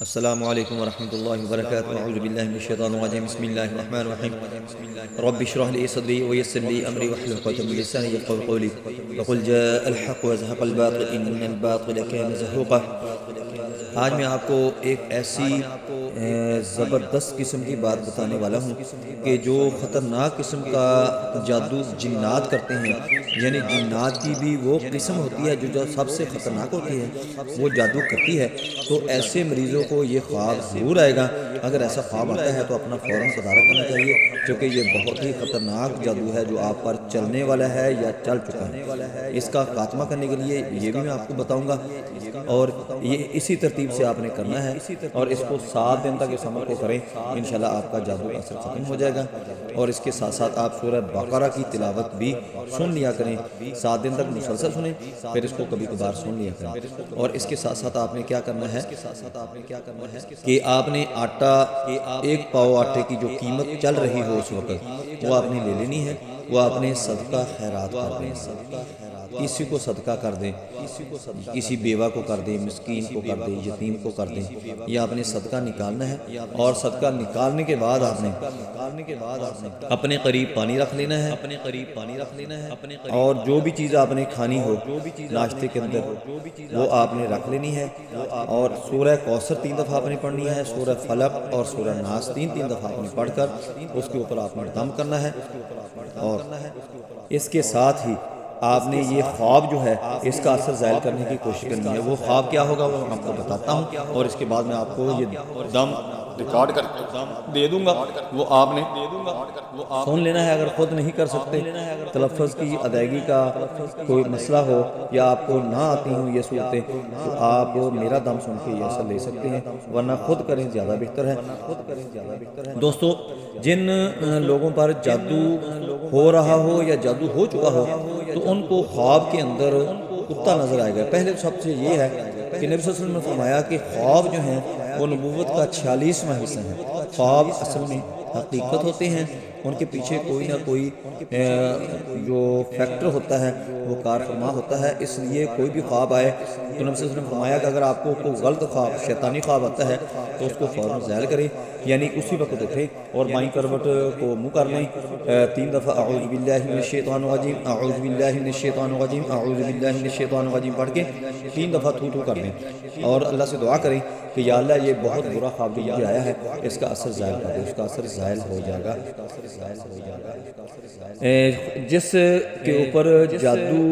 السلام علیکم ورحمۃ اللہ وبرکاتہ اعوذ باللہ من الشیطان الرجیم بسم اللہ الرحمن الرحیم رب اشرح لي صدری ويسر لي امری واحلل عقدۃ من لسانی یفقهوا قولی وقل جاء الحق وزهق الباطل ان الباطل كان زهوقا۔ آج میں آپ کو ایک ایسی زبردست قسم کی بات بتانے والا ہوں کہ جو خطرناک قسم کا جادو جنات کرتے ہیں، یعنی جنات کی بھی وہ قسم ہوتی ہے جو سب سے خطرناک ہوتی ہے، وہ جادو کرتی ہے۔ تو ایسے مریضوں کو یہ خواب ضرور آئے گا۔ اگر ایسا خواب آتا ہے تو اپنا فوراً تدارک کرنا چاہیے، کیونکہ یہ بہت ہی خطرناک جادو ہے جو آپ پر چلنے والا ہے یا چل چکا ہے۔ اس کا خاتمہ کرنے کے لیے یہ بھی میں آپ کو بتاؤں گا، اور یہ اسی ترتیب سے آپ نے کرنا ہے، اور اس کو 7 دن تک اس عمل کو کریں، انشاءاللہ آپ کا جادو کا اثر ختم ہو جائے گا۔ اور اس کے ساتھ ساتھ آپ سورہ بقرہ کی تلاوت بھی سن لیا کریں، 7 دن تک مسلسل سنیں، پھر اس کو کبھی کبھار سن لیا کریں۔ اور اس کے ساتھ ساتھ آپ نے کیا کرنا ہے کہ آپ نے آٹا، 1 پاؤ آٹے کی جو قیمت چل رہی ہو اس وقت، وہ آپ نے لے لینی ہے، وہ آپ نے صدقہ خیرات کر دیں، کسی کو صدقہ کر دیں، کسی بیوہ کو کر دیں، مسکین کو کر دیں، یتیم کو کر دیں، یہ آپ نے صدقہ نکالنا ہے۔ اور صدقہ نکالنے کے بعد آپ نے اپنے قریب پانی رکھ لینا ہے، اور جو بھی چیز آپ نے کھانی ہو ناشتے کے اندر وہ آپ نے رکھ لینی ہے، اور سورہ کوثر 3 دفعہ آپ نے پڑھنی ہے، سورہ فلق اور سورہ ناس 3 دفعہ آپ نے پڑھ کر اس کے اوپر آپ نے دم کرنا ہے۔ اور اس کے ساتھ ہی آپ نے یہ خواب جو ہے اس کا اثر زائل کرنے کی کوشش کرنی ہے۔ وہ خواب کیا ہوگا وہ میں آپ کو بتاتا ہوں، اور اس کے بعد میں آپ کو یہ دم ریکارڈ کر دے دوں گا، وہ آپ نے سن لینا ہے۔ اگر خود نہیں کر سکتے، تلفظ کی ادائیگی کا کوئی مسئلہ ہو یا آپ کو نہ آتی ہوں یہ صورتیں، تو آپ میرا دم سن کے یہ اثر لے سکتے ہیں، ورنہ خود کریں زیادہ بہتر ہے۔ دوستو، جن لوگوں پر جادو ہو رہا ہو یا جادو ہو چکا ہو تو ان کو خواب کے اندر کتا نظر آئے گا۔ پہلے سب سے یہ ہے کہ نبی صلی اللہ علیہ وسلم نے فرمایا کہ خواب جو ہیں وہ نبوت کا 46واں حصہ ہے۔ خواب اصل میں حقیقت ہوتے ہیں، ان کے پیچھے کوئی نہ کوئی جو فیکٹر ہوتا ہے وہ کار فرما ہوتا ہے۔ اس لیے کوئی بھی خواب آئے تو نبی صلی اللہ علیہ وسلم نے فرمایا کہ اگر آپ کو کوئی غلط خواب، شیطانی خواب آتا ہے تو اس کو فوراً زائل کریں، یعنی اسی وقت اٹھیں اور بائیں کروٹ کو منہ کر لیں، 3 دفعہ اعوذ باللہ من الشیطان الرجیم، اعوذ باللہ من الشیطان الرجیم، اعوذ باللہ من الشیطان الرجیم پڑھ کے 3 دفعہ تھو کر لیں، اور اللہ سے دعا کریں کہ یا اللہ یہ بہت برا خواب جو مجھے آیا ہے اس کا اثر زائل کر دے، اس کا اثر زائل ہو جائے گا۔ جس کے اوپر جادو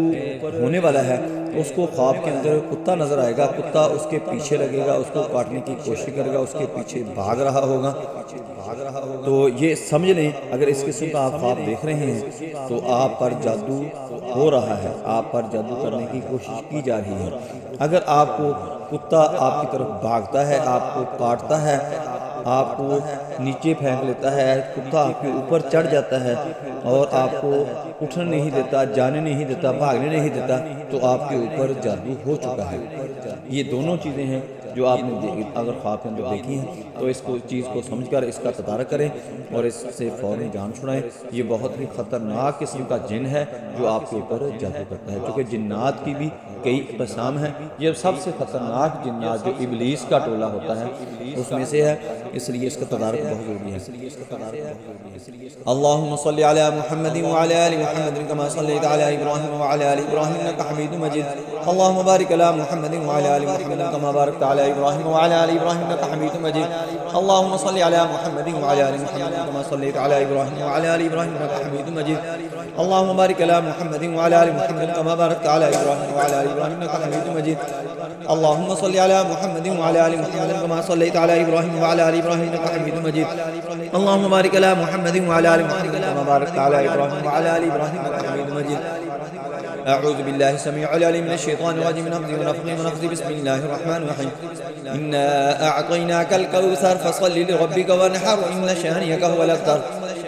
ہونے والا ہے اس کو خواب کے اندر کتا نظر آئے گا، کتا اس کے پیچھے لگے گا، اس کو کاٹنے کی کوشش کرے گا، اس کے پیچھے بھاگ رہا ہوگا۔ تو یہ سمجھ لیں اگر اس قسم کا آپ خواب دیکھ رہے ہیں تو آپ پر جادو ہو رہا ہے، آپ پر جادو کرنے کی کوشش کی جا رہی ہے۔ اگر آپ کو کتا آپ کی طرف بھاگتا ہے، آپ کو کاٹتا ہے، آپ کو نیچے پھینک لیتا ہے، کتا آپ کے اوپر چڑھ جاتا ہے اور آپ کو اٹھنے نہیں دیتا، جانے نہیں دیتا، بھاگنے نہیں دیتا، تو آپ کے اوپر جادو ہو چکا ہے۔ یہ دونوں چیزیں ہیں جو آپ نے اگر خواب کے اندر دیکھی ہیں تو اس کو چیز کو سمجھ کر اس کا تدارک کریں اور اس سے فوراً جان چھڑائیں۔ یہ بہت ہی خطرناک قسم کا جن ہے جو آپ کے اوپر جادو کرتا ہے، کیونکہ جنات کی بھی کئی اقسام ہیں۔ یہ سب سے خطرناک جنات جو ابلیس کا ٹولہ ہوتا ہے اس میں سے ہے، اس لیے اس کا تدارک بہت ضروری ہے۔ اللہم صلی علی محمد وعلی آل محمد کما صلیت علی ابراہیم وعلی آل ابراہیم انک حمید مجید۔ اللہم بارک علی محمد وعلی آل محمد کما بارکت علی ابراہیم وعلی آل ابراہیم انک حمید مجید۔ اللہم صلی علی محمد وعلی آل محمد کما صلیت علی ابراہیم وعلی آل ابراہیم انک حمید مجید۔ اللہم بارک علی محمد وعلی آل محمد کما بارکت علی ابراہیم وعلی آل ابراہیم انک حمید مجید۔ اللہم صلی علی محمد وعلی آل محمد کما صلیت علی ابراہیم وعلی آل ابراہیم انک حمید مجید۔ اللہم بارک علی محمد وعلی آل محمد کما بارکت علی ابراہیم وعلی آل ابراہیم انک حمید مجید۔ اعوذ باللہ السمیع العلیم من الشیطان الرجیم من همزه ونفخه ونفثه بسم اللہ الرحمن الرحیم انا اعطیناک الکوثر فصل لربک وانحر ان شانئک هو الابتر۔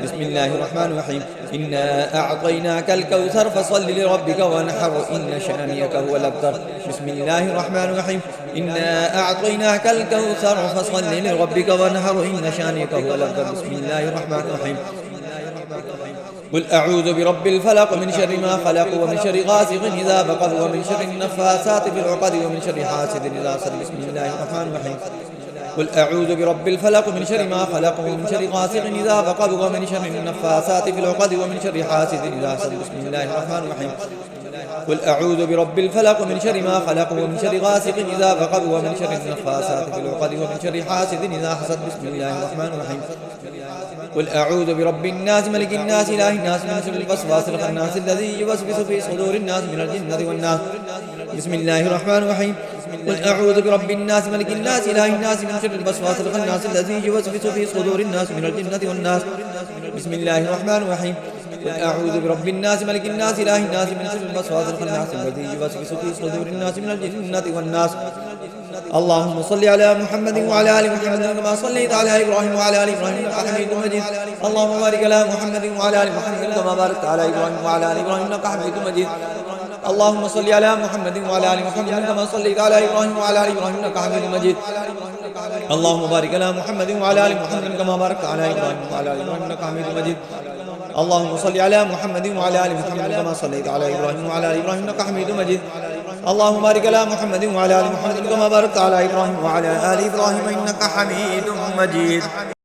بسم اللہ الرحمن الرحیم انا اعطیناک الکوثر فصل لربک وانحر ان شانئک هو الابتر۔ بسم اللہ الرحمن الرحیم انا اعطیناک الکوثر فصل لربک وانحر ان شانئک هو الابتر۔ بسم اللہ الرحمن الرحیم قل اعوذ برب الفلق من شر ما خلق ومن شر غاسق اذا وقب ومن شر النفاثات في العقد ومن شر حاسد اذا حسد۔ بسم اللہ الرحمن الرحیم قل أعوذ برب الفلق من شر ما خلق ومن شر غاسق إذا وقب ومن شر النفاثات في العقد ومن شر حاسد إذا حسد. بسم الله الرحمن الرحيم. قل أعوذ برب الفلق من شر ما خلق ومن شر غاسق إذا وقب ومن شر النفاثات في العقد ومن شر حاسد إذا حسد. بسم الله الرحمن الرحيم. قل أعوذ برب الناس ملك الناس إله الناس من شر الوسواس الخناس الذي يوسوس في صدور الناس من الجنة والناس. بسم الله الرحمن الرحيم. قل أعوذ برب الناس ملك الناس إله الناس من شر الوسواس الخناس الذي يوسوس في صدور الناس من الجنة والناس. بسم الله الرحمن الرحيم. قل أعوذ برب الناس ملك الناس إله الناس من شر الوسواس الخناس الذي يوسوس في صدور الناس من الجنة والناس. اللهم صل على محمد وعلى آل محمد كما صليت على إبراهيم وعلى آل إبراهيم إنك حميد مجيد. اللهم بارك على محمد وعلى آل محمد كما باركت على إبراهيم وعلى آل إبراهيم إنك حميد مجيد. اللهم صل على محمد وعلى آل محمد كما صليت على إبراهيم وعلى آل إبراهيم إنك حميد مجيد. اللهم بارك على محمد وعلى آل محمد كما باركت على إبراهيم وعلى آل إبراهيم إنك حميد مجيد. اللهم صل على محمد وعلى آل محمد كما صليت على إبراهيم وعلى آل إبراهيم إنك حميد مجيد. اللهم بارك على محمد وعلى آل محمد كما باركت على إبراهيم وعلى آل إبراهيم إنك حميد مجيد.